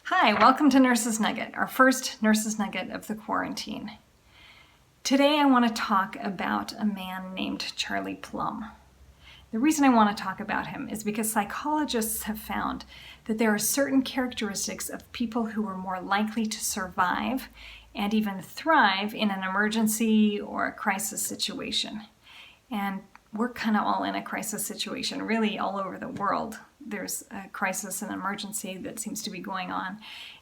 Hi, welcome to Nurse's Nugget, our first Nurse's Nugget of the quarantine. Today I want to talk about a man named Charlie Plum. The reason I want to talk about him is because psychologists have found that there are certain characteristics of people who are more likely to survive and even thrive in an emergency or a crisis situation. And we're kind of all in a crisis situation, really all over the world. There's a crisis and emergency that seems to be going on.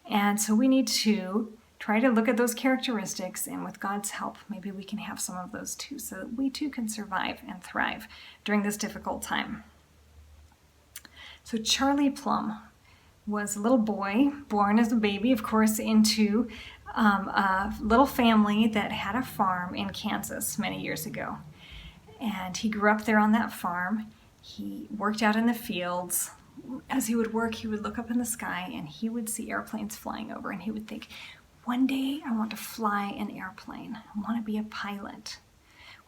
And so we need to try to look at those characteristics, and with God's help, maybe we can have some of those too, so that we too can survive and thrive during this difficult time. So Charlie Plum was a little boy, born as a baby, of course, into a little family that had a farm in Kansas many years ago. And he grew up there on that farm. He worked out in the fields. As he would work, he would look up in the sky and he would see airplanes flying over, and he would think, one day I want to fly an airplane. I want to be a pilot.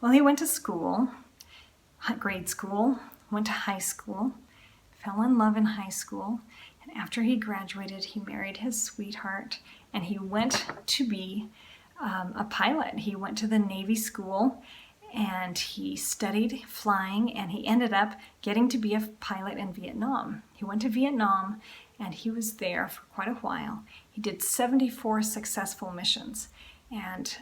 Well, he went to school, grade school, went to high school, fell in love in high school, and after he graduated, he married his sweetheart, and he went to be a pilot. He went to the Navy school, and he studied flying, and he ended up getting to be a pilot in Vietnam. He went to Vietnam, and he was there for quite a while. He did 74 successful missions, and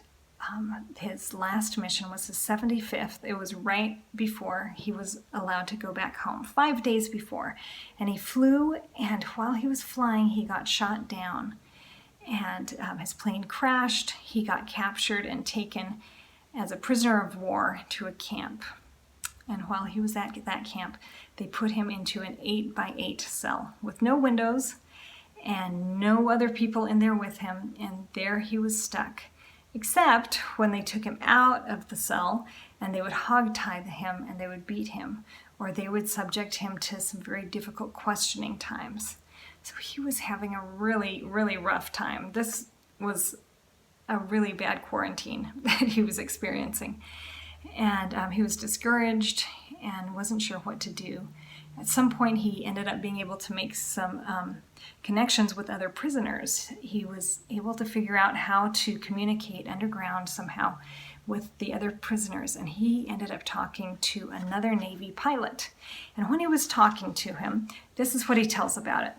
his last mission was his 75th. It was right before he was allowed to go back home, 5 days before. And he flew, and while he was flying, he got shot down, and his plane crashed. He got captured and taken as a prisoner of war to a camp. And while he was at that camp, they put him into an 8x8 cell with no windows and no other people in there with him, and there he was stuck. Except when they took him out of the cell, and they would hogtie him and they would beat him, or they would subject him to some very difficult questioning times. So he was having a really, really rough time. This was a really bad quarantine that he was experiencing. And he was discouraged and wasn't sure what to do. At some point, he ended up being able to make some connections with other prisoners. He was able to figure out how to communicate underground somehow with the other prisoners, and he ended up talking to another Navy pilot. And when he was talking to him, this is what he tells about it.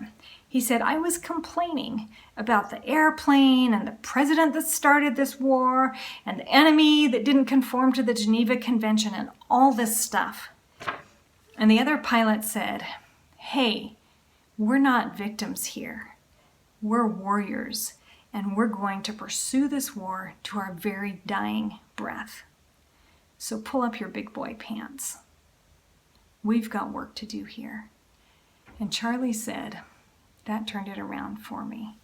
He said, I was complaining about the airplane and the president that started this war and the enemy that didn't conform to the Geneva Convention and all this stuff. And the other pilot said, hey, we're not victims here. We're warriors, and we're going to pursue this war to our very dying breath. So pull up your big boy pants. We've got work to do here. And Charlie said, that turned it around for me.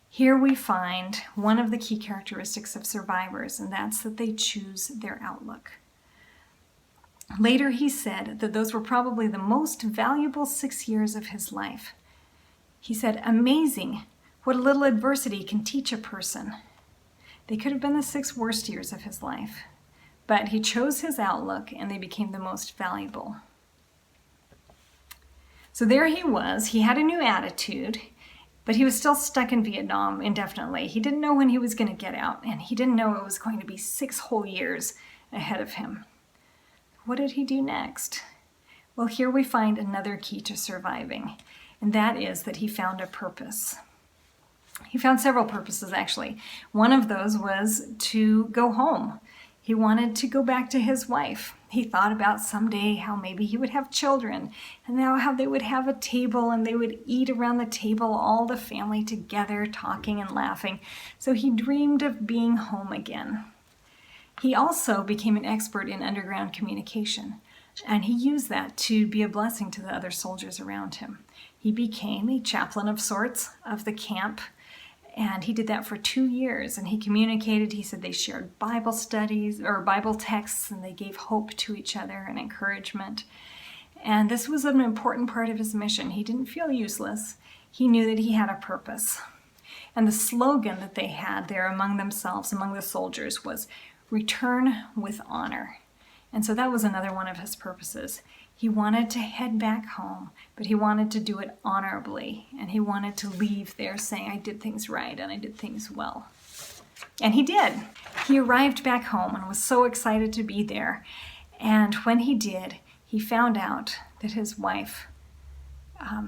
Here we find one of the key characteristics of survivors, and that's that they choose their outlook. Later he said that those were probably the most valuable 6 years of his life. He said, amazing what a little adversity can teach a person. They could have been the 6 worst years of his life, but he chose his outlook and they became the most valuable. So there he was. He had a new attitude, but he was still stuck in Vietnam indefinitely. He didn't know when he was going to get out, and he didn't know it was going to be 6 whole years ahead of him. What did he do next? Well, here we find another key to surviving, and that is that he found a purpose. He found several purposes, actually. One of those was to go home. He wanted to go back to his wife. He thought about someday how maybe he would have children, and now how they would have a table and they would eat around the table, all the family together, talking and laughing. So he dreamed of being home again. He also became an expert in underground communication, and he used that to be a blessing to the other soldiers around him. He became a chaplain of sorts of the camp, and he did that for 2 years, and he communicated. He said they shared Bible studies or Bible texts, and they gave hope to each other and encouragement. And this was an important part of his mission. He didn't feel useless. He knew that he had a purpose. And the slogan that they had there among themselves, among the soldiers, was return with honor. And so that was another one of his purposes. He wanted to head back home, but he wanted to do it honorably, and he wanted to leave there saying, I did things right and I did things well. And he did. He arrived back home and was so excited to be there. And when he did, he found out that his wife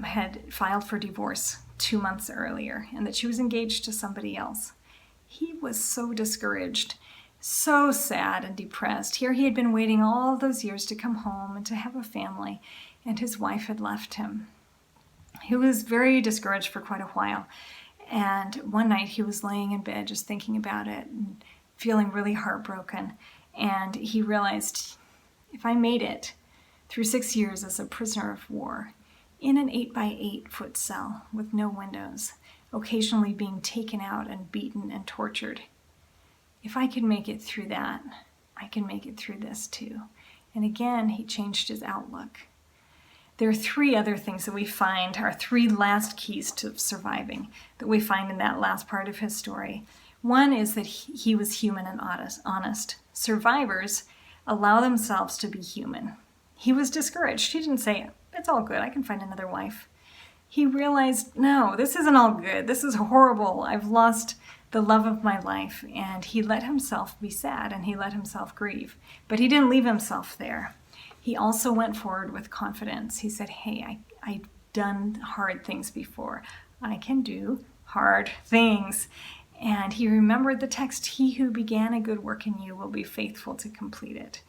had filed for divorce 2 months earlier and that she was engaged to somebody else. He was so discouraged, so sad and depressed. Here he had been waiting all those years to come home and to have a family, and his wife had left him. He was very discouraged for quite a while, and one night he was laying in bed just thinking about it and feeling really heartbroken, and he realized, if I made it through 6 years as a prisoner of war in an 8-by-8-foot cell with no windows, occasionally being taken out and beaten and tortured, if I could make it through that, I can make it through this too. And again, he changed his outlook. There are 3 other things that we find, our 3 last keys to surviving that we find in that last part of his story. One is that he was human and honest. Survivors allow themselves to be human. He was discouraged. He didn't say, it's all good, I can find another wife. He realized, no, this isn't all good. This is horrible. I've lost the love of my life. And he let himself be sad and he let himself grieve. But he didn't leave himself there. He also went forward with confidence. He said, hey, I've done hard things before. I can do hard things. And he remembered the text, he who began a good work in you will be faithful to complete it.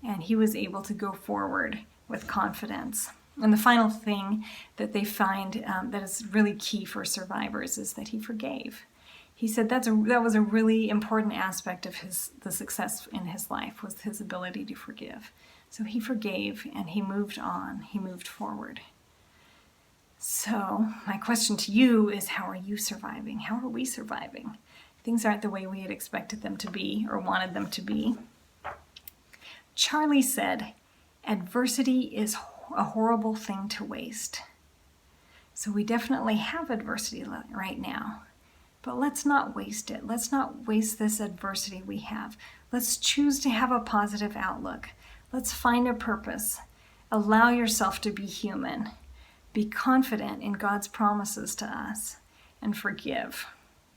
And he was able to go forward with confidence. And the final thing that they find that is really key for survivors is that he forgave. He said that was a really important aspect of the success in his life, was his ability to forgive. So he forgave and he moved on, he moved forward. So my question to you is, how are you surviving? How are we surviving? Things aren't the way we had expected them to be or wanted them to be. Charlie said, adversity is a horrible thing to waste. So we definitely have adversity right now, but let's not waste it. Let's not waste this adversity we have. Let's choose to have a positive outlook. Let's find a purpose. Allow yourself to be human. Be confident in God's promises to us and forgive.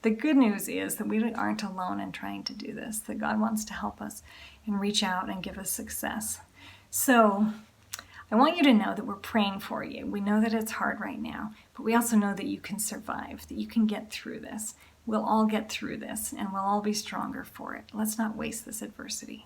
The good news is that we aren't alone in trying to do this, that God wants to help us and reach out and give us success. So I want you to know that we're praying for you. We know that it's hard right now, but we also know that you can survive, that you can get through this. We'll all get through this and we'll all be stronger for it. Let's not waste this adversity.